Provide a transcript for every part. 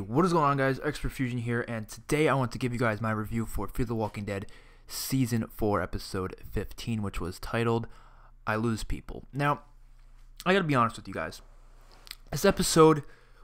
What is going on, guys? XpertFusion here, and today I want to give you guys my review for Fear the Walking Dead Season 4, Episode 15, which was titled, I Lose People. Now, I gotta be honest with you guys. This episode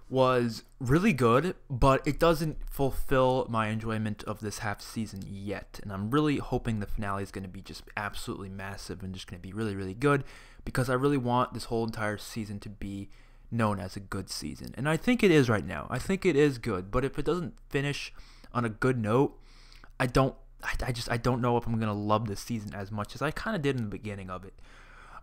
was really good, but it doesn't fulfill my enjoyment of this half season yet, and I'm really hoping the finale is going to be just absolutely massive and just going to be really, really good, because I really want this whole entire season to be known as a good season, and I think it is right now. I think it is good, but if it doesn't finish on a good note, I don't know if I'm gonna love this season as much as I kind of did in the beginning of it.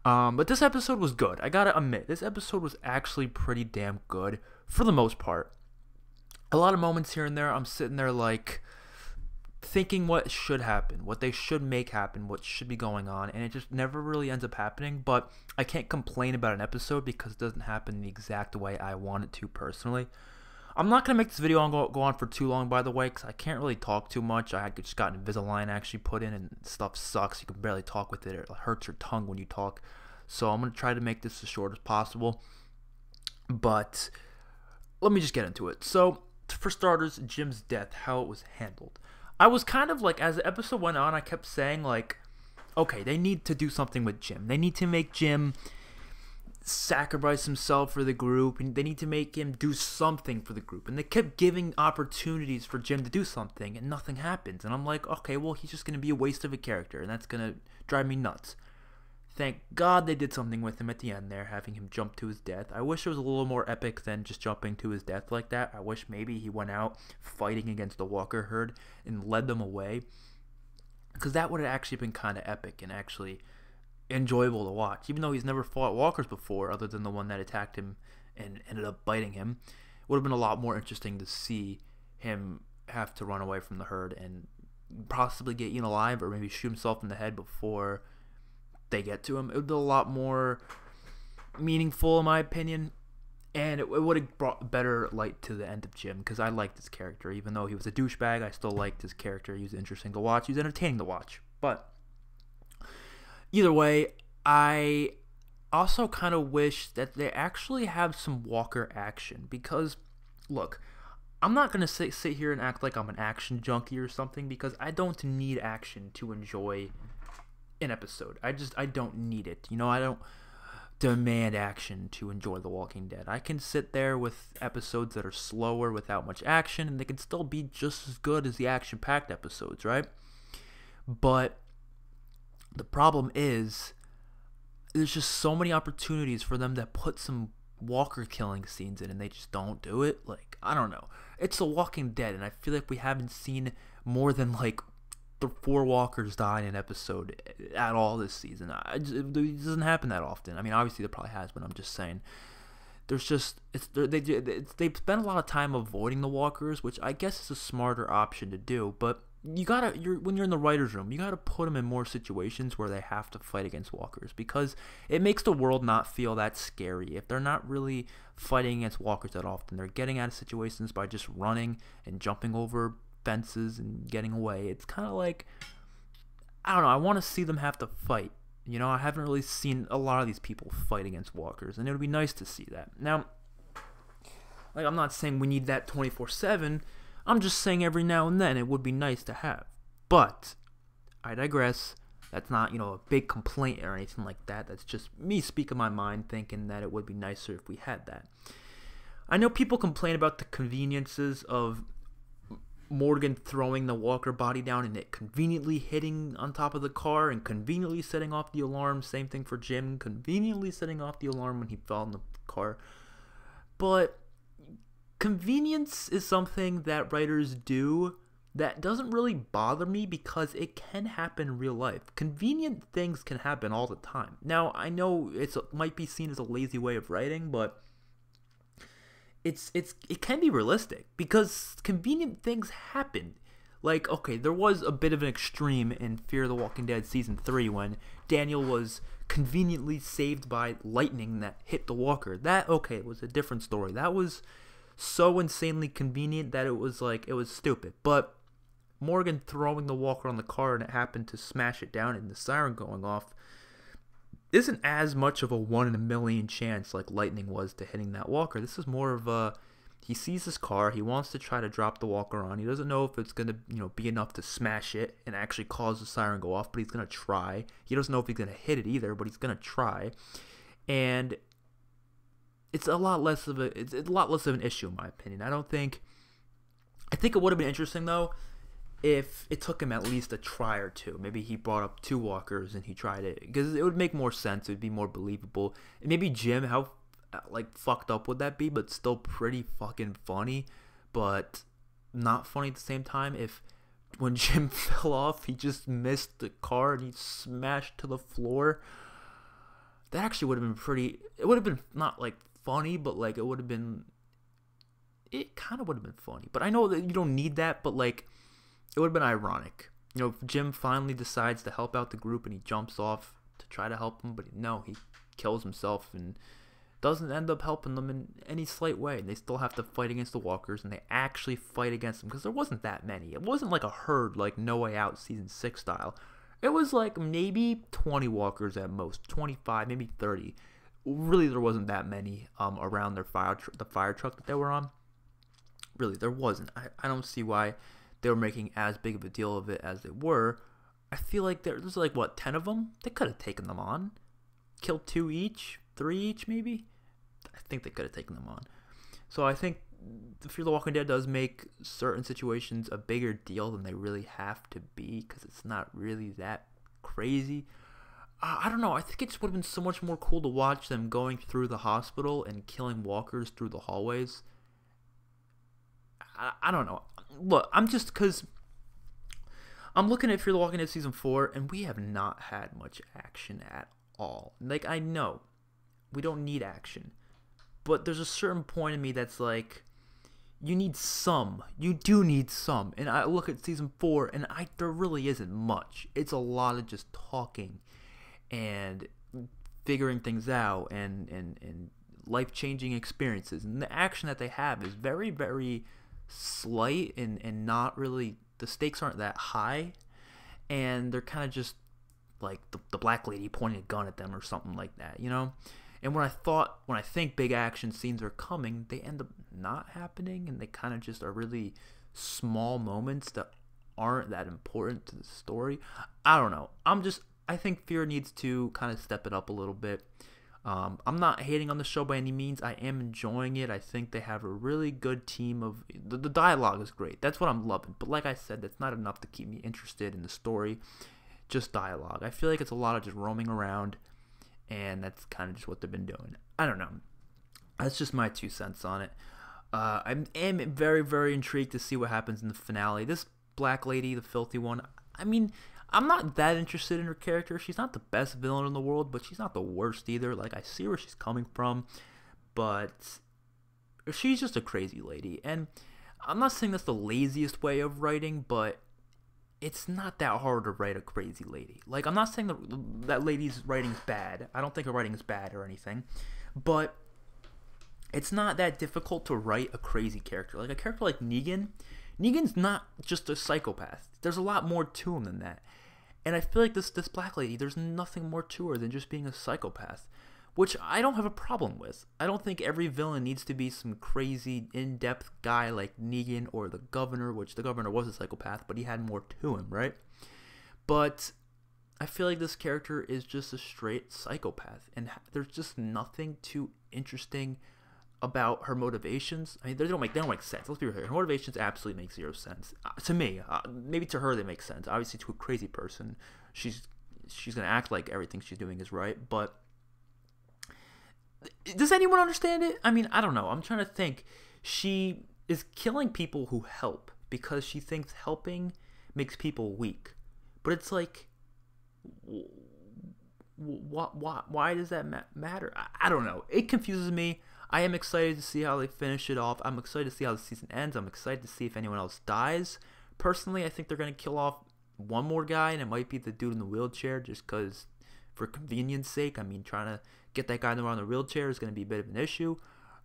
But this episode was good. I gotta admit, this episode was actually pretty damn good for the most part. A lot of moments here and there, I'm sitting there like thinking what should happen, what they should make happen, what should be going on, and it just never really ends up happening. But I can't complain about an episode because it doesn't happen the exact way I want it to personally. I'm not going to make this video go on for too long, by the way, because I can't really talk too much. I just got Invisalign actually put in, and stuff sucks. You can barely talk with it. It hurts your tongue when you talk. So I'm going to try to make this as short as possible. But let me just get into it. So, for starters, Jim's death, how it was handled. I was kind of like, as the episode went on, I kept saying, like, okay, they need to do something with Jim. They need to make Jim sacrifice himself for the group, and they need to make him do something for the group. And they kept giving opportunities for Jim to do something, and nothing happens. And I'm like, okay, well, he's just going to be a waste of a character, and that's going to drive me nuts. Thank God they did something with him at the end there, having him jump to his death. I wish it was a little more epic than just jumping to his death like that. I wish maybe he went out fighting against the walker herd and led them away, because that would have actually been kind of epic and actually enjoyable to watch. Even though he's never fought walkers before, other than the one that attacked him and ended up biting him, it would have been a lot more interesting to see him have to run away from the herd and possibly get eaten alive, or maybe shoot himself in the head before they get to him. It would be a lot more meaningful, in my opinion, and it would have brought better light to the end of Jim, because I liked his character. Even though he was a douchebag, I still liked his character. He was interesting to watch. He was entertaining to watch. But either way, I also kind of wish that they actually have some walker action, because, look, I'm not going to sit here and act like I'm an action junkie or something, because I don't need action to enjoy an episode. I don't need it. You know, I don't demand action to enjoy The Walking Dead. I can sit there with episodes that are slower without much action, and they can still be just as good as the action-packed episodes, right? But the problem is, there's just so many opportunities for them to put some walker killing scenes in, and they just don't do it. Like, I don't know. It's The Walking Dead, and I feel like we haven't seen more than like the 4 walkers die in an episode at all this season. It doesn't happen that often. I mean, obviously there probably has, but I'm just saying, there's just they spend a lot of time avoiding the walkers, which I guess is a smarter option to do. But you gotta, when you're in the writer's room, you gotta put them in more situations where they have to fight against walkers, because it makes the world not feel that scary. If they're not really fighting against walkers that often, they're getting out of situations by just running and jumping over fences and getting away. It's kind of like, I don't know, I want to see them have to fight. You know, I haven't really seen a lot of these people fight against walkers, and it would be nice to see that. Now, like, I'm not saying we need that 24/7. I'm just saying every now and then it would be nice to have. But I digress. That's not, you know, a big complaint or anything like that. That's just me speaking my mind, thinking that it would be nicer if we had that. I know people complain about the conveniences of Morgan throwing the walker body down and it conveniently hitting on top of the car and conveniently setting off the alarm. Same thing for Jim, conveniently setting off the alarm when he fell in the car. But convenience is something that writers do that doesn't really bother me, because it can happen in real life. Convenient things can happen all the time. Now, I know it might be seen as a lazy way of writing, but it can be realistic, because convenient things happen. Like, okay, there was a bit of an extreme in Fear the Walking Dead Season 3 when Daniel was conveniently saved by lightning that hit the walker. That, okay, was a different story. That was so insanely convenient that it was like, it was stupid. But Morgan throwing the walker on the car and it happened to smash it down and the siren going off isn't as much of a 1 in a million chance like lightning was to hitting that walker. This is more of a He sees this car. He wants to try to drop the walker on. He doesn't know if it's gonna, be enough to smash it and actually cause the siren go off, but he's gonna try. He doesn't know if he's gonna hit it either, but he's gonna try. And it's a lot less of an issue in my opinion. I think it would have been interesting though if it took him at least a try or two. Maybe he brought up 2 walkers and he tried it, because it would make more sense. It would be more believable. And maybe Jim, how fucked up would that be? But still pretty fucking funny, but not funny at the same time. If when Jim fell off, he just missed the car and he smashed to the floor. That actually would have been pretty. It would have been not funny, but it would have been. It kind of would have been funny, but I know that you don't need that. But it would have been ironic. If Jim finally decides to help out the group and he jumps off to try to help them, but no, he kills himself and doesn't end up helping them in any slight way. They still have to fight against the walkers, and they actually fight against them because there wasn't that many. It wasn't like a herd like No Way Out Season 6 style. It was maybe 20 walkers at most, 25, maybe 30. Really, there wasn't that many around the fire truck that they were on. Really, there wasn't. I don't see why they were making as big of a deal of it as they were. I feel like there's 10 of them? They could have taken them on. Killed 2 each, 3 each maybe? I think they could have taken them on. So I think the Fear the Walking Dead does make certain situations a bigger deal than they really have to be, because it's not really that crazy. I don't know. I think it just would have been so much more cool to watch them going through the hospital and killing walkers through the hallways. I don't know. Look, because I'm looking at Fear the Walking Dead Season 4, and we have not had much action at all. I know we don't need action, but there's a certain point in me that's you need some. You do need some. And I look at Season 4, and there really isn't much. It's a lot of just talking and figuring things out and life-changing experiences. And the action that they have is very, very slight and not really, the stakes aren't that high, and they're kind of just the black lady pointing a gun at them or something like that, And when I think big action scenes are coming, they end up not happening, and they kind of just are really small moments that aren't that important to the story. I don't know. I think Fear needs to kind of step it up a little bit. I'm not hating on the show by any means. I am enjoying it. I think they have a really good team of. The dialogue is great. That's what I'm loving. But like I said, that's not enough to keep me interested in the story. Just dialogue. I feel like it's a lot of just roaming around, and that's kind of just what they've been doing. I don't know. That's just my 2 cents on it. I am very, very intrigued to see what happens in the finale. This black lady, the filthy one, I mean, I'm not that interested in her character. She's not the best villain in the world, but she's not the worst either. I see where she's coming from, but she's just a crazy lady. And I'm not saying that's the laziest way of writing, but it's not that hard to write a crazy lady. I'm not saying that lady's writing's bad. I don't think her writing is bad or anything, but it's not that difficult to write a crazy character. A character like Negan. Negan's not just a psychopath. There's a lot more to him than that. And I feel like this black lady, there's nothing more to her than just being a psychopath, which I don't have a problem with. I don't think every villain needs to be some crazy, in-depth guy like Negan or the governor, which the governor was a psychopath, but he had more to him, right? But I feel like this character is just a straight psychopath, and there's just nothing too interesting about her motivations. I mean, they don't make sense. Let's be real here. Her motivations absolutely make 0 sense to me. Maybe to her they make sense. Obviously, to a crazy person, she's gonna act like everything she's doing is right. But does anyone understand it? I mean, I don't know. I'm trying to think. She is killing people who help because she thinks helping makes people weak. But it's why does that matter? I don't know. It confuses me. I am excited to see how they finish it off. I'm excited to see how the season ends. I'm excited to see if anyone else dies. Personally, I think they're going to kill off one more guy, and it might be the dude in the wheelchair just because, for convenience sake. I mean, trying to get that guy around the wheelchair is going to be a bit of an issue.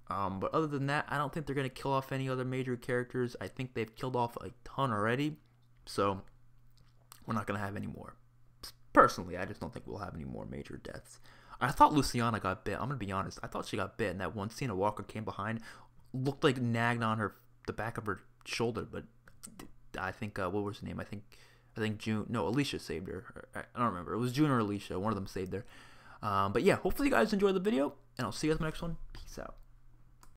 But other than that, I don't think they're going to kill off any other major characters. I think they've killed off a ton already. So, we're not going to have any more. Personally, I just don't think we'll have any more major deaths. I thought Luciana got bit. I'm going to be honest. I thought she got bit in that one scene. A walker came behind. looked like nagged on the back of her shoulder, but I think what was her name? I think June. No, Alicia saved her. I don't remember. It was June or Alicia. One of them saved her. But yeah, hopefully you guys enjoyed the video, and I'll see you guys in the next one. Peace out.